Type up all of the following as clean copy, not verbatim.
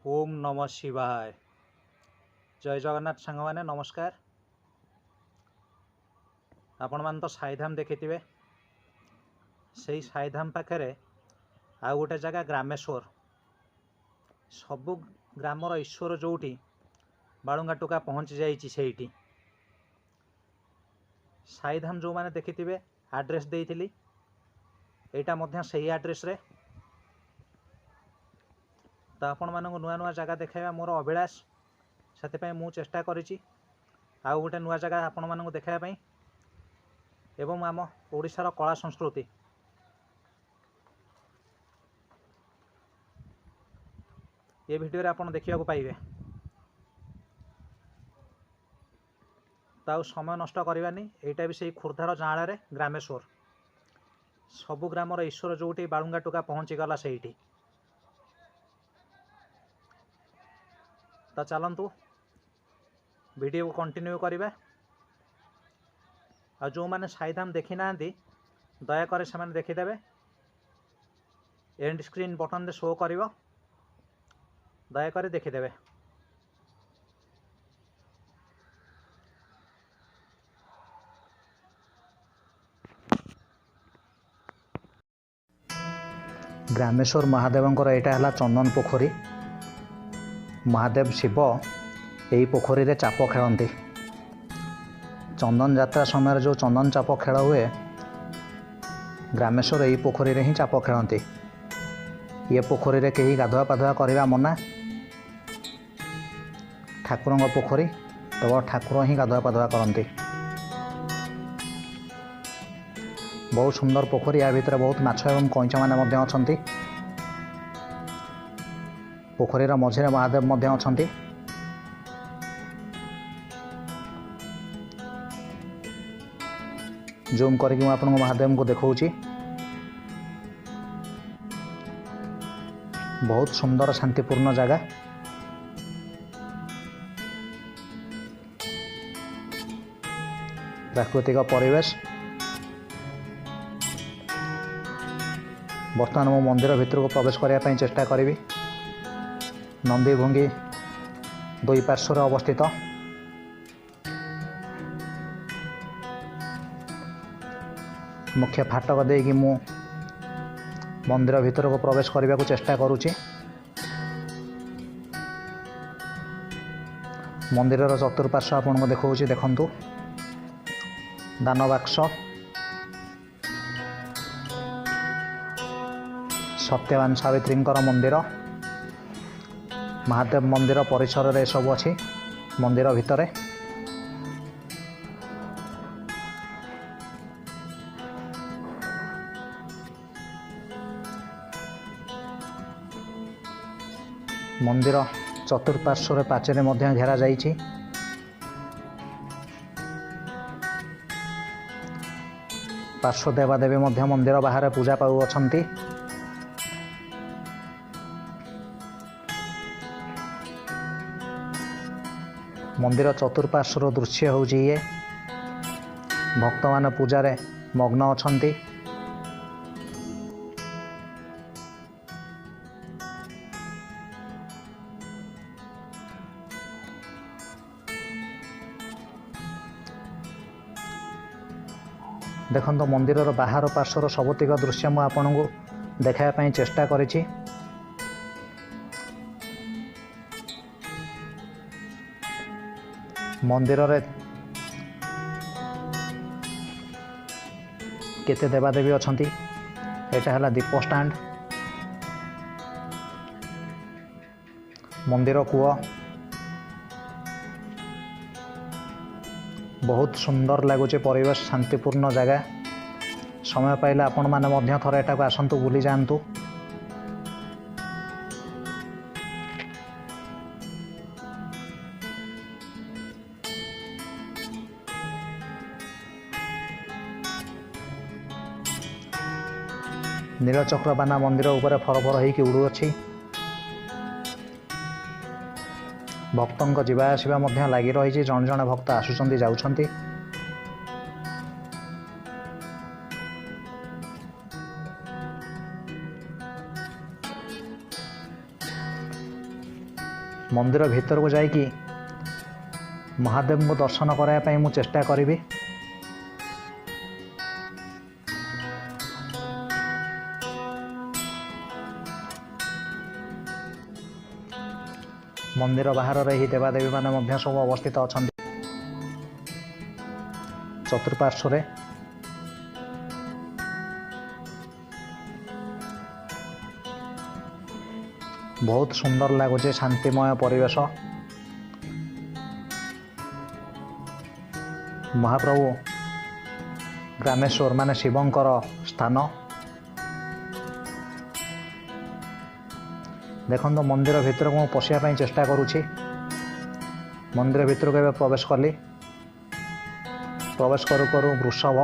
ओम नमः शिवाय। जय जगन्नाथ सांग मैंने नमस्कार। आपण मान तो साईधाम देखिथिबे। सेई साईधाम पाखरे आ गोटे जगह ग्रामेश्वर। सबु ग्रामर ईश्वर जोटी बालुंगा टोका पहुँची जाइछि सेठी। साईधाम जो मैंने देखिथिबे एड्रेस देइथिली एटा मध्य सही एड्रेस रे। तो आपण मानक नुआ नुआ जगह देखाइबा मोर अभिलाष। से मु चेष्टा करिछि आ गोटे नुआ जगह आपण मानक देखाइबा पई एवं आम ओडिशार कला संस्कृति ये भिडियो रे आपण देखिया को पाइबे। ताऊ समय नष्ट करवानी। एटा भी सही खुर्धार जाँला रे ग्रामेश्वर। सबु ग्रामर ईश्वर जोटी बालुंगा टोका पहुँची गला सेठी। तो चलतु वीडियो को कंटिन्यू करिबा। आ जो माने साईधाम देखी ना दयाकर से देखीदे। एंड स्क्रीन बटन रे शो करिवो, दयाकर देखीदे। ग्रामेश्वर महादेवंकर एटा हला चंदन पोखरी। महादेव शिव यही पोखरी रे चाप खेलती। चंदन यात्रा समय जो चंदन चाप खेल हुए ग्रामेश्वर यही पोखरी रे ही चाप खेलती। ये पोखरी रे कहीं गाधुआ पाधुआ करवा मना। ठाकुर पोखरी केवल ठाकुर ही गाधुआ पाधुआ करती। बहुत सुंदर पोखरी। या भितर बहुत माछ एवं कईच मैंने अच्छा। पोखरीर मझे महादेव मध्य अछंती। जूम करके मुझे आपको महादेव को देखौची। बहुत सुंदर शांतिपूर्ण जगह। प्राकृतिक परिवेश। बर्तमान मो मंदिर भितर को प्रवेश करने चेष्टा करी। नंदी भंगी दुई पार्श्वर अवस्थित। मुख्य फाटक देकी मु मंदिर भितर को प्रवेश करने को चेष्टा करुछि। मंदिर चतुर्पार्श्व आपको देखौछि। देखंतु दान बाक्स, सत्यवान सावित्री मंदिर, महादेव मंदिर परिसर रे सब अच्छी। मंदिर भितर मंदिर चतुर्पार्श्व पाचेरी मध्य घेरा जाइछि। पार्श्व देवादेवी मध्य मंदिर बाहर पूजा पाउ अछंती। मंदिर चतुर्पार्श्वर दृश्य होउछि ये। भक्त मान पूजारे मग्न अछंती। देखो मंदिर बाहर पार्श्वर सबतिक दृश्य मु आपको देखाया चेष्टा करिछि। मंदिर रे केते देवादेवी अछंती। एटा हला दीप स्टैंड। मंदिर कूଅ बहुत सुंदर लगुचे। परिवेश शांतिपूर्ण जगह। समय पाइले आपण माने मध्य थरे एटा को आसंतु बुली जानतु। नीलचक्रबाना मंदिर ऊपर फरफर होइकी उड़ुअछि। भक्तों जीवा आसवा लगी रही। जन जन भक्त आसुचंती जाउछंती। मंदिर भीतर को जाइकी महादेव को दर्शन कराया मु चेष्टा करी। मंदिर बाहर ही देवादेवी माने सब अवस्थित अच्छा चतुर्पार्श्व बहुत सुंदर लगुच शांतिमय परिवेश। महाप्रभु ग्रामेश्वर माने शिवंकर स्थान। देखो मंदिर भीतर को पशिया चेष्टा करुछि। मंदिर भीतर को प्रवेश कली। प्रवेश करू करू वृषभ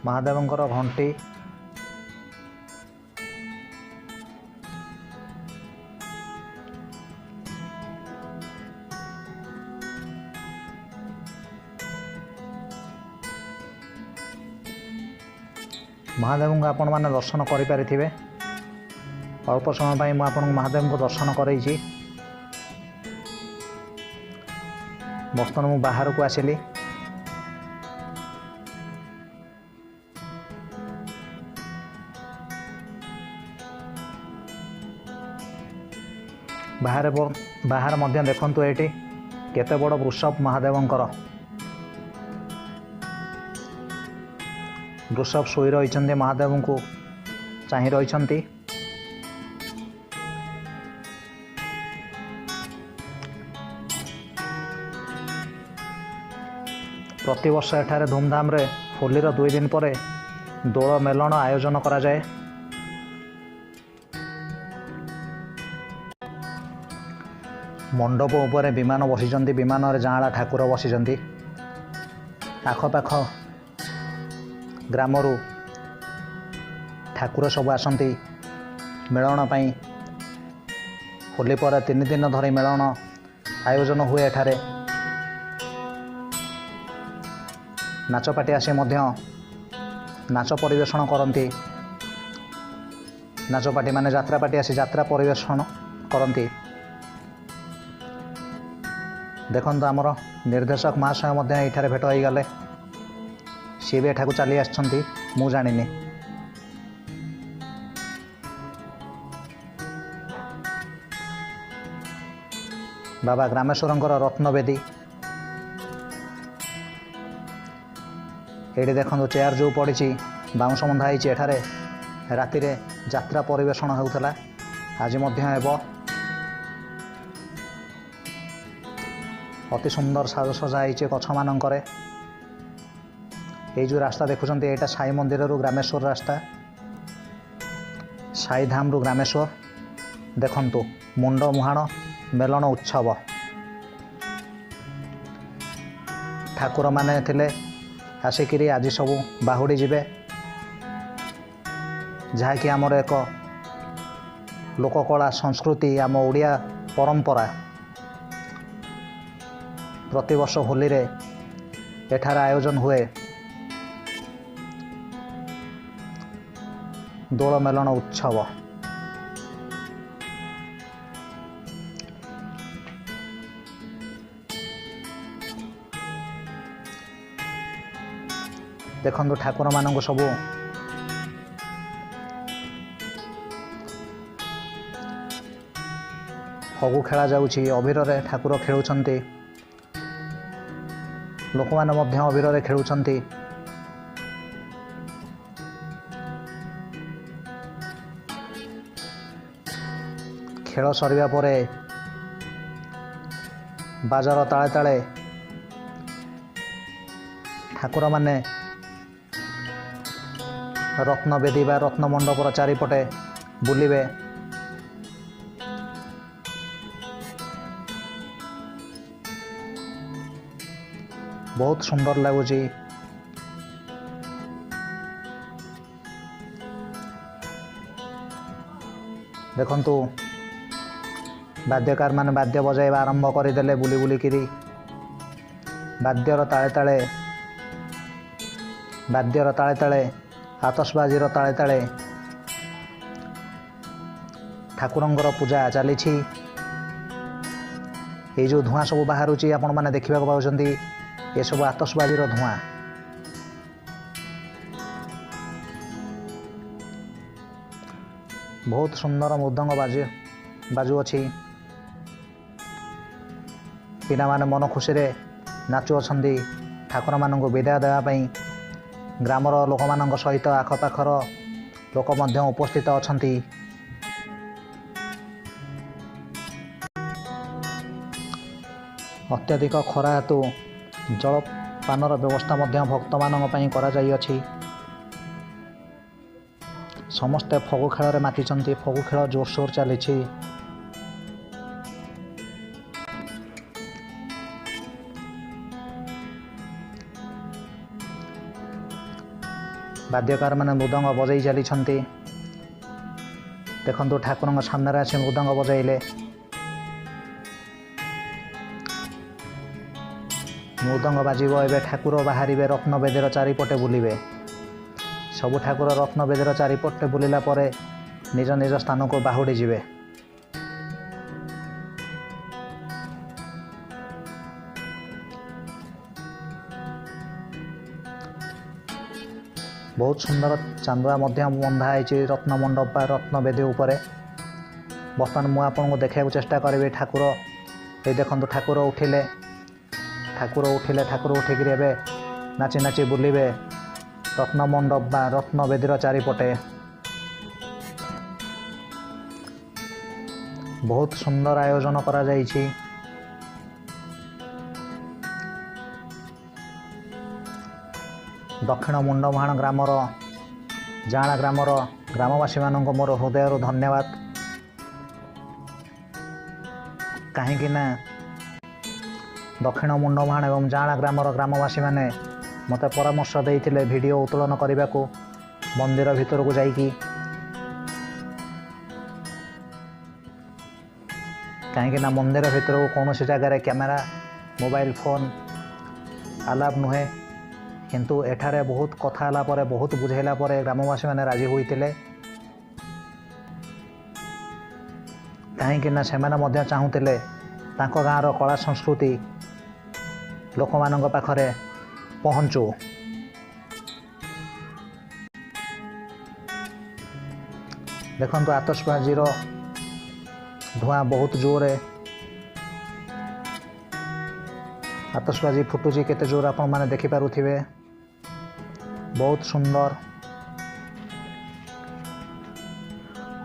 महादेवंकर घंटी महादेव को आपण मैंने दर्शन करें। अल्प समय मुझे महादेव को दर्शन करई। बर्तमान मु बाहर को आसिली। बाहर मध्य देखंतु एटी केते बड़ वृषभ महादेवंकर। वृषभ शोई रही महादेव को चाह रही। प्रति वर्ष एठारे धूमधाम रे होलीर 2 दिन पर दोल मेलन आयोजन करा जाए। मंडप उपर विमान बसी। विमान रे जाँला ठाकुर बसी। आखपाख ग्रामरू ठाकुर सब आसती मेलन पाई। होली पर 3 दिन धरी मेलन आयोजन हुए। एठारे नाचपाटी आसी नाच परिवेषण करती। नाचपाटी माने यात्रापाटी आसी यात्रा परिवेषण करती। देखो आमर निर्देशक महाशय ये भेट हो गले। सी भी एठाकू चली आछंती मु जानिनी। बाबा ग्रामेश्वरंकर रत्नवेदी ये देखो चेयर जो पड़ी बाउंश बंधा होती। एठारे राति रे यात्रा परिवेषण होउथला। आज अति सुंदर साजसजा होती गछ मानकरे। ये जो रास्ता देखुं यहाँ साई मंदिर रु ग्रामेश्वर रास्ता। साई धाम रु ग्रामेश्वर देखंतु मुंड मुहाण मेलन उत्सव। ठाकुर माने थिले आसिकी आज सब बाहुड़ी जिबे। जहाँकि आमर एक लोककला संस्कृति आम ओडिया परंपरा। प्रति वर्ष होली रे एठार आयोजन हुए दोल मेलन उत्सव। देखो ठाकुर मान सब फगु खेला जाउछि। अबीर रे ठाकुर खेलुछंती। लोक माने मध्य अबीर रे खेलुछंती। खेल सरिया परे बाजार ताले ताले ठाकुर माने रत्नवेदी बा रत्न मंडपर चारिपटे बुलिबे। बहुत सुंदर लगुची। देखंतु वाद्यकार माने वाद्य बजाइबा आरंभ करदेले। बुली बुलिकी वाद्यर ताले ताले वाद्यर ताले ताले आतशबाजीर ताले ताले ଠାକୁରଙ୍କର ପୂଜା ଚାଲିଛି। ଏଇ ଯେଉଁ ଧୂଆଁ ସବୁ ବାହାରୁଛି ଆପଣମାନେ ଦେଖିବାକୁ ପାଉଛନ୍ତି, ଏସବୁ ଆତସବାଜିର ଧୂଆଁ। ବହୁତ ସୁନ୍ଦର ମୃଦଙ୍ଗ ବାଜୁଅଛି। ପିଲାମାନେ ମନ ଖୁସିରେ ନାଚୁଅଛନ୍ତି ଠାକୁରମାନଙ୍କୁ ବିଦାୟ ଦେବା ପାଇଁ। ଗ୍ରାମର ଲୋକମାନଙ୍କ ସହିତ ଆଖପାଖର ଲୋକ ମଧ୍ୟ ଉପସ୍ଥିତ ଅଛନ୍ତି। ଅତ୍ୟଧିକ ଖରା ହେତୁ ଜଳପାନର ବ୍ୟବସ୍ଥା ମଧ୍ୟ ଭକ୍ତମାନଙ୍କ ପାଇଁ କରାଯାଇଅଛି। ସମସ୍ତେ ଫଗୁ ଖେଳରେ ମାତିଛନ୍ତି। ଫଗୁ ଖେଳ ଜୋରସୋର ଚାଲିଛି। ବାଦ୍ୟକାରମାନେ ମୃଦଙ୍ଗ ବଜାଇ ଚାଲିଛନ୍ତି। ଦେଖନ୍ତୁ ଠାକୁରଙ୍କ ସାମ୍ନାରେ ଆସି ମୃଦଙ୍ଗ ବଜାଇଲେ। ମୃଦଙ୍ଗ ବାଜିବ। ଏବେ ଠାକୁର ବାହାରିବେ, ରତ୍ନବେଦୀର ଚାରିପଟେ ବୁଲିବେ। ସବୁ ଠାକୁର ରତ୍ନବେଦୀର ଚାରିପଟେ ବୁଲିଲା ପରେ ନିଜ ନିଜ ସ୍ଥାନକୁ ବାହୁଡ଼ି ଯିବେ। ବହୁତ ସୁନ୍ଦର ଚାନ୍ଦୁଆ ମଧ୍ୟ ବନ୍ଧା ହେଇଛି ରତ୍ନମଣ୍ଡପ ବା ରତ୍ନବେଦୀ ଉପରେ। ବର୍ତ୍ତମାନ ମୁଁ ଆପଣଙ୍କୁ ଦେଖାଇବାକୁ ଚେଷ୍ଟା କରିବି ଠାକୁର। ଏଇ ଦେଖନ୍ତୁ ଠାକୁର ଉଠିଲେ। ଠାକୁର ଉଠିକିରି ଏବେ ନାଚି ନାଚି ବୁଲିବେ ରତ୍ନମଣ୍ଡପ ବା ରତ୍ନବେଦୀର ଚାରିପଟେ। ବହୁତ ସୁନ୍ଦର ଆୟୋଜନ କରାଯାଇଛି। ଦକ୍ଷିଣ ମୁଣ୍ଡମୁହାଣ ଗ୍ରାମର ଜାଆଁଳା ଗ୍ରାମର ଗ୍ରାମବାସୀମାନଙ୍କୁ ମୋର ହୃଦୟରୁ ଧନ୍ୟବାଦ। କାହିଁକି ନା ଦକ୍ଷିଣ ମୁଣ୍ଡମୁହାଣ ଏବଂ ଜାଆଁଳା ଗ୍ରାମର ଗ୍ରାମବାସୀମାନେ ମୋତେ ପରାମର୍ଶ ଦେଇଥିଲେ ଭିଡ଼ିଓ ଉତ୍ତୋଳନ କରିବାକୁ ମନ୍ଦିର ଭିତରକୁ ଯାଇକି। କାହିଁକିନା ମନ୍ଦିର ଭିତରକୁ କୌଣସି ଜାଗାରେ କ୍ୟାମେରା, ମୋବାଇଲ ଫୋନ୍ ଆଲାଉ ନୁହେଁ। କିନ୍ତୁ ଏଠାରେ ବହୁତ କଥା ହେଲା ପରେ, ବହୁତ ବୁଝାଇଲା ପରେ ଗ୍ରାମବାସୀମାନେ ରାଜି ହୋଇଥିଲେ। କାହିଁକିନା ସେମାନେ ମଧ୍ୟ ଚାହୁଁଥିଲେ ତାଙ୍କ ଗାଁର କଳା ସଂସ୍କୃତି ଲୋକମାନଙ୍କ ପାଖରେ ପହଞ୍ଚୁ। ଦେଖନ୍ତୁ ଆତସବାଜିର ଧୂଆଁ ବହୁତ ଜୋରରେ ଆତସବାଜି ଫୁଟୁଛି। କେତେ ଜୋର ଆପଣମାନେ ଦେଖିପାରୁଥିବେ। ବହୁତ ସୁନ୍ଦର।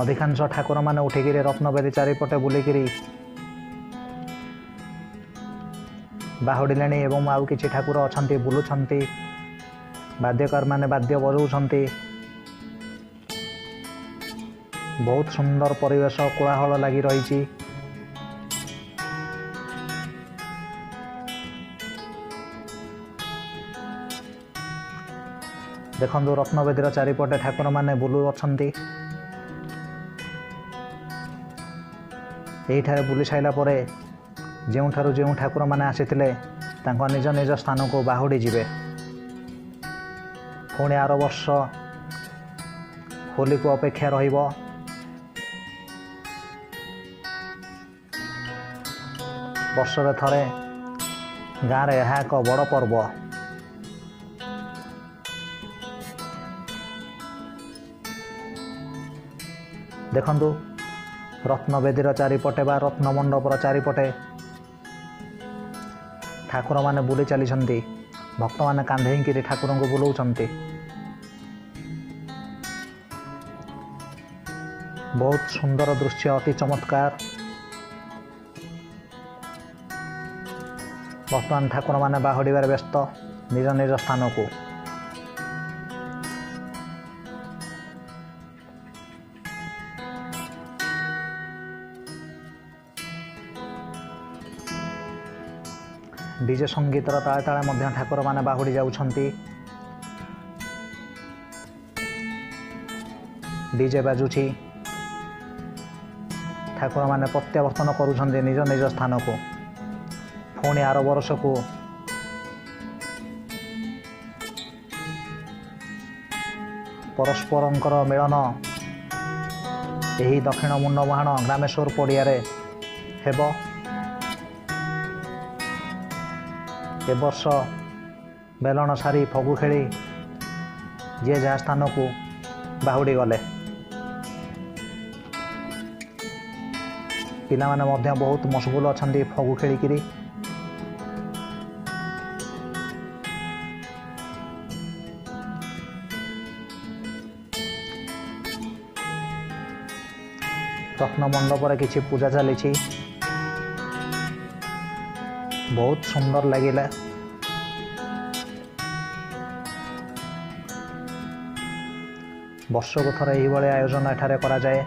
ଅଧିକାଂଶ ଠାକୁରମାନେ ଉଠିକିରି ରତ୍ନବେଦୀ ଚାରିପଟେ ବୁଲିକିରି ବାହୁଡ଼ିଲେଣି ଏବଂ ଆଉ କିଛି ଠାକୁର ଅଛନ୍ତି ବୁଲୁଛନ୍ତି। ବାଦ୍ୟକାରମାନେ ବାଦ୍ୟ ବଜାଉଛନ୍ତି। ବହୁତ ସୁନ୍ଦର ପରିବେଶ, କୋଳାହଳ ଲାଗି ରହିଛି। ଦେଖନ୍ତୁ ରତ୍ନବେଦୀର ଚାରିପଟେ ଠାକୁରମାନେ ବୁଲୁଅଛନ୍ତି। ଏହିଠାରେ ବୁଲି ସାରିଲା ପରେ ଯେଉଁଠାରୁ ଯେଉଁ ଠାକୁରମାନେ ଆସିଥିଲେ ତାଙ୍କ ନିଜ ନିଜ ସ୍ଥାନକୁ ବାହୁଡ଼ି ଯିବେ। ପୁଣି ଆର ବର୍ଷ ହୋଲିକୁ ଅପେକ୍ଷା ରହିବ। ବର୍ଷରେ ଥରେ ଗାଁରେ ଏହା ଏକ ବଡ଼ ପର୍ବ। ଦେଖନ୍ତୁ ରତ୍ନବେଦୀର ଚାରିପଟେ ବା ରତ୍ନମଣ୍ଡପର ଚାରିପଟେ ଠାକୁରମାନେ ବୁଲି ଚାଲିଛନ୍ତି। ଭକ୍ତମାନେ କାନ୍ଧେଇକିରି ଠାକୁରଙ୍କୁ ବୁଲାଉଛନ୍ତି। ବହୁତ ସୁନ୍ଦର ଦୃଶ୍ୟ, ଅତି ଚମତ୍କାର। ବର୍ତ୍ତମାନ ଠାକୁରମାନେ ବାହୁଡ଼ିବାରେ ବ୍ୟସ୍ତ ନିଜ ନିଜ ସ୍ଥାନକୁ। ଡିଜେ ସଙ୍ଗୀତର ତାଳେ ତାଳେ ମଧ୍ୟ ଠାକୁରମାନେ ବାହୁଡ଼ି ଯାଉଛନ୍ତି। ଡିଜେ ବାଜୁଛି। ଠାକୁରମାନେ ପ୍ରତ୍ୟାବର୍ତ୍ତନ କରୁଛନ୍ତି ନିଜ ନିଜ ସ୍ଥାନକୁ। ପୁଣି ଆର ବର୍ଷକୁ ପରସ୍ପରଙ୍କର ମିଳନ ଏହି ଦକ୍ଷିଣ ମୁଣ୍ଡମୁହାଣ ଗ୍ରାମେଶ୍ୱର ପଡ଼ିଆରେ ହେବ। ଏ ବର୍ଷ ବେଲଣ ସାରି ଫଗୁ ଖେଳି ଯିଏ ଯାହା ସ୍ଥାନକୁ ବାହୁଡ଼ି ଗଲେ। ପିଲାମାନେ ମଧ୍ୟ ବହୁତ ମସଗୁଲ ଅଛନ୍ତି ଫଗୁ ଖେଳିକିରି। ରତ୍ନ ମଣ୍ଡପରେ କିଛି ପୂଜା ଚାଲିଛି, ବହୁତ ସୁନ୍ଦର ଲାଗିଲା। ବର୍ଷକୁ ଥରେ ଏହିଭଳି ଆୟୋଜନ ଏଠାରେ କରାଯାଏ।